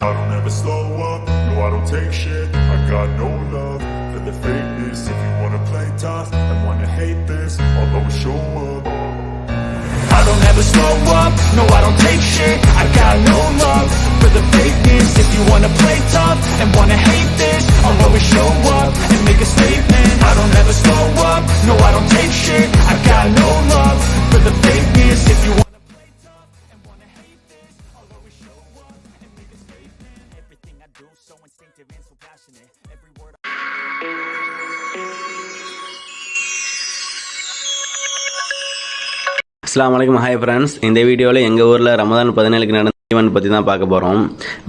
I don't ever slow up, no I don't take shit. I got no love for the fakeness. If you wanna play tough and wanna hate this, I'll always show up. I don't ever slow up, no I don't take shit. I got no love for the fakeness. If you wanna play tough and wanna hate this, I'll always show up and make a statement. I don't ever slow up, no I don't take shit. I got no love for the fakeness. If you wanna play tough and wanna hate this, I'll always show up and make a statement. Everything I do so instinctive and so passionate. Every word அஸ்ஸலாமு அலைக்கும். Hi friends, இந்த வீடியோவில் எங்கள் ஊரில் ரமதான் 17க்கு நடந்த event பற்றி தான் பார்க்க போகிறோம்.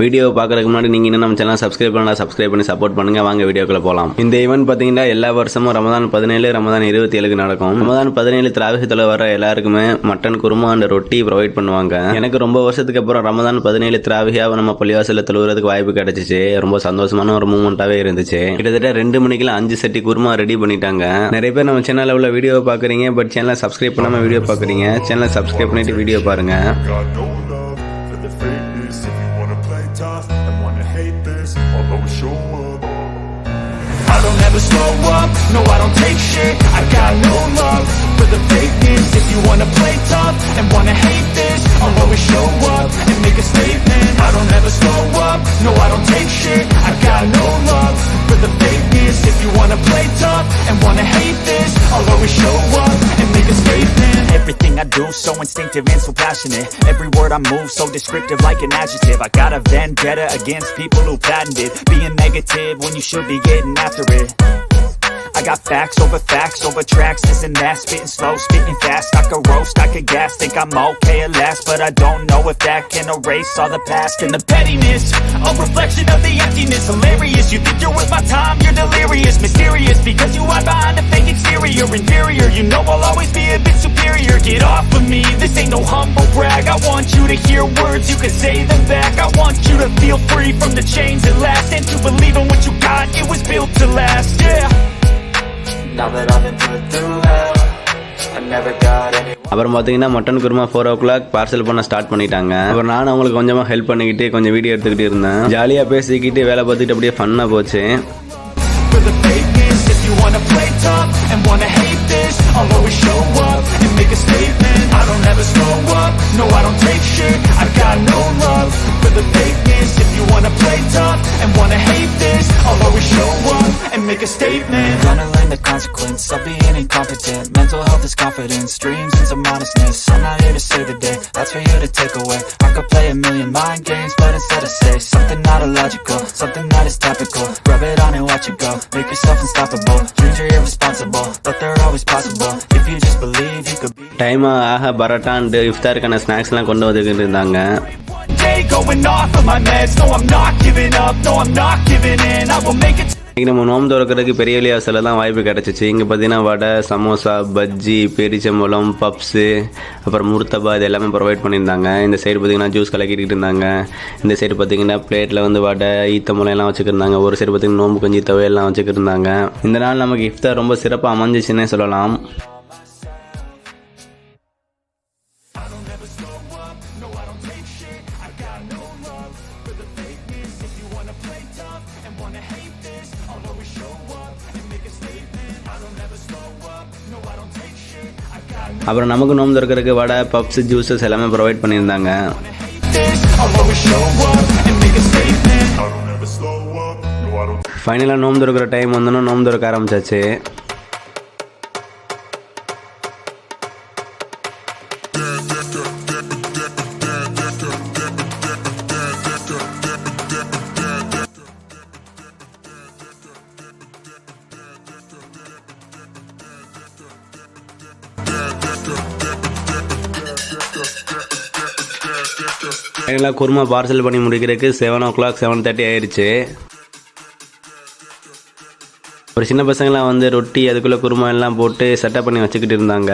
வீடியோவை பார்க்குறதுக்கு முன்னாடி நீங்கள் இன்னும் நம்ம சேனல் சப்ஸ்கிரைப் பண்ணலாம், சப்ஸ்கிரைப் பண்ணி சப்போர்ட் பண்ணுங்கள். வாங்க வீடியோக்குள்ளே போகலாம். இந்த ஈவெண்ட் பார்த்தீங்கன்னா எல்லா வருஷமும் ரமதான் 17, ரமதான் 27க்கு நடக்கும். ரமதான் 17 திராவிகத்தில் வர எல்லாருக்குமே மட்டன் குருமா அண்ட் ரொட்டி ப்ரொவைட் பண்ணுவாங்க. எனக்கு ரொம்ப வருஷத்துக்கு அப்புறம் ரமதான் 17 திராவிகாவை நம்ம பள்ளிவாசலில் தொழுகிறதுக்கு வாய்ப்பு கிடைச்சிச்சு. ரொம்ப சந்தோஷமான ஒரு மூமெண்ட்டாகவே இருந்துச்சு. கிட்டத்தட்ட 2 மணிக்கெல்லாம் 5 செட்டி குருமா ரெடி பண்ணிட்டாங்க. நிறைய பேர் நம்ம சேனலில் உள்ள வீடியோவை பார்க்குறீங்க, பட் சேனலை சப்ஸ்கிரைப் பண்ணாமல் வீடியோ பார்க்குறீங்க. சேனலை சப்ஸ்கிரைப் பண்ணிட்டு வீடியோ பாருங்க. I don't ever slow up, no I don't take shit. I got no love for the fakeness. If you wanna play tough and wanna hate this, I'll always show up and make a statement. I don't ever slow up, no I don't take shit. I got no love for the fakeness. If you wanna play tough and wanna hate this, I'll always show up and make a statement. Everything I do so instinctive and so passionate. Every word I move so descriptive like an adjective. I got a vendetta against people who patented being negative when you should be getting after it. I got facts over tracks, this and that, spitting slow, spitting fast. I could roast, I could gas, think I'm okay at last, but I don't know if that can erase all the past and the pettiness. A reflection of the emptiness, hilarious. You think you're worth my time, you're delirious, mysterious, because you hide behind a fake exterior, inferior. You know I'll always be a bit superior. Get off of me, this ain't no humble brag. I want you to hear words, you can say them back. I want you to feel free from the chains that last, and to believe in what you got, it was built to last, yeah. Now that I've been put through hell, I never got any. அப்புறம் பார்த்தீங்கன்னா mutton kurma 4 o'clock parcel பண்ண start பண்ணிட்டாங்க. அப்புறம் நானும் அவங்களுக்கு கொஞ்சமாக help பண்ணிக்கிட்டு கொஞ்சம் வீடியோ எடுத்துக்கிட்டு இருந்தேன். ஜாலியாக பேசிக்கிட்டு வேலை பார்த்துக்கிட்டு அப்படியே ஃபன்னாக போச்சு. If you wanna play tough and wanna hate this, I'll always show up and make a statement. I don't ever slow up, no I don't take shit. I got no love for the fakeness. If you wanna play tough and wanna hate this, I'll always show up and make a statement. Gonna learn the consequence of being incompetent. Mental health is confidence, dreams and some honestness. I'm not here to save the day, that's for you to take away. I could play a million mind games, but instead I say something not illogical, something that is topical. Rub it on and watch it go, make yourself unstoppable. Dreams are irresponsible, but they're always possible. If you just believe you could be. Time ஆக parotta and இஃப்தாருக்கான ஸ்நாக்ஸ்லாம் கொண்டு வந்துக்கிட்டு இருந்தாங்க. Going off of my meds, no I'm not giving up, no I'm not giving in, I will make it. நம்ம நோம்பு திறக்கிறதுக்கு பெரிய வெளியாசில் தான் வாய்ப்பு கிடச்சிச்சு. இங்கே பார்த்தீங்கன்னா வடை, சமோசா, பஜ்ஜி, பெரிச்சம்பழம், பப்ஸு, அப்புறம் முர்த்தபா இது எல்லாமே ப்ரொவைட் பண்ணியிருந்தாங்க. இந்த சைடு பார்த்தீங்கன்னா ஜூஸ் கலக்கிட்டு இருந்தாங்க. இந்த சைடு பார்த்தீங்கன்னா பிளேட்டில் வந்து வடை, ஈத்தம்பழம் எல்லாம் வச்சுக்கிருந்தாங்க. ஒரு சைடு பார்த்தீங்கன்னா நோம்பு கஞ்சி துவையெல்லாம் வச்சுக்கிருந்தாங்க. இந்த நாள் நமக்கு இஃப்தார் ரொம்ப சிறப்பாக அமைஞ்சிச்சுன்னே சொல்லலாம். அப்புறம் நமக்கு நோம்பு திறக்கிறதுக்கு வடை, பப்ஸ், ஜூஸஸ் எல்லாமே ப்ரொவைட் பண்ணியிருந்தாங்க. ஃபைனலாக நோம்பு திறக்கிற டைம் வந்தோன்னா நோம்பு திறக்க ஆரம்பிச்சாச்சு. ஃபைனலாக குருமா பார்சல் பண்ணி முடிக்கிறதுக்கு 7 o'clock 7:30 ஆயிடுச்சு. ஒரு சின்ன பசங்களாம் வந்து ரொட்டி அதுக்குள்ளே குருமா எல்லாம் போட்டு செட்டப் பண்ணி வச்சுக்கிட்டு இருந்தாங்க.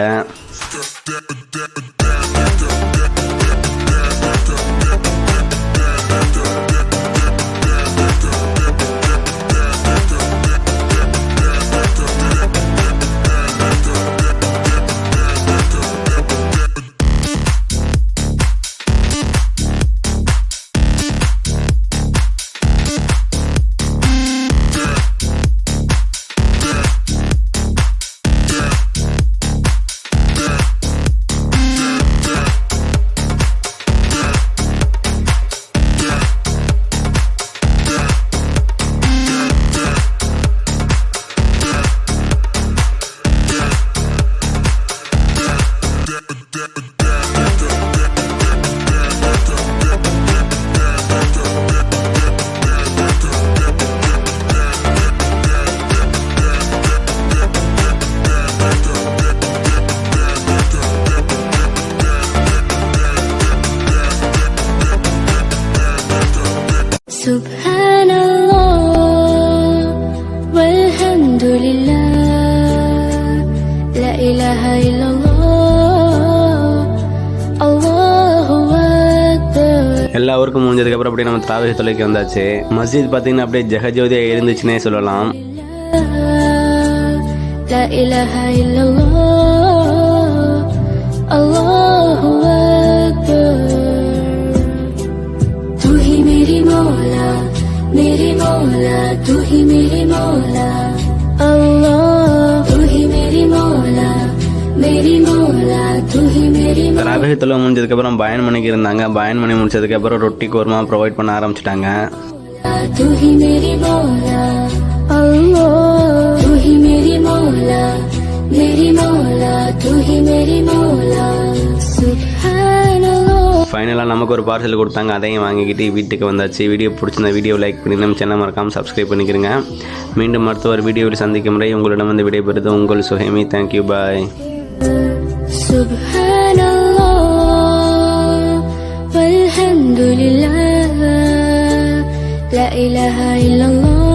Subhanallah walhamdulillah la ilaha illallah Allahu akbar. எல்லா ஊருக்கும் முடிஞ்சதுக்கப்புறம் அப்படியே நம்ம தராவீஹ் தொலைக்கு வந்தாச்சு. மஸ்ஜித் பார்த்தீங்கன்னா அப்படியே ஜெகஜோதியாக இருந்துச்சுன்னே சொல்லலாம். La ilaha illallah Allahu akbar. Tu hi meri mawla tu hi meri mawla Allah. Tu hi meri mawla tu hi meri mawla. தராவீஹ் தொலை முடிஞ்சதுக்கப்புறம் பயன் மணிக்கு இருந்தாங்க. பயன் மணி முடிச்சதுக்கப்புறம் ரொட்டி கோர்மா ப்ரொவைட் பண்ண ஆரம்பிச்சிட்டாங்க. Tu hi meri mawla Allah. Tu hi meri mawla tu hi meri mawla Subhanallah. ஃபைனலாக நமக்கு ஒரு பார்சல் கொடுத்தாங்க. அதையும் வாங்கிக்கிட்டு வீட்டுக்கு வந்தாச்சு. வீடியோ பிடிச்சிருந்த வீடியோ லைக் பண்ணி நம்ம சேனல் மறக்காமல் சப்ஸ்கிரைப் பண்ணிக்கிறங்க. மீண்டும் அடுத்த ஒரு வீடியோவில் சந்திக்கும் முறை உங்களிடம் வந்து விடைபெறுது உங்கள் சுஹேமி. தேங்க்யூ, பாய். Subhanallah walhamdulillah la ilaha illallah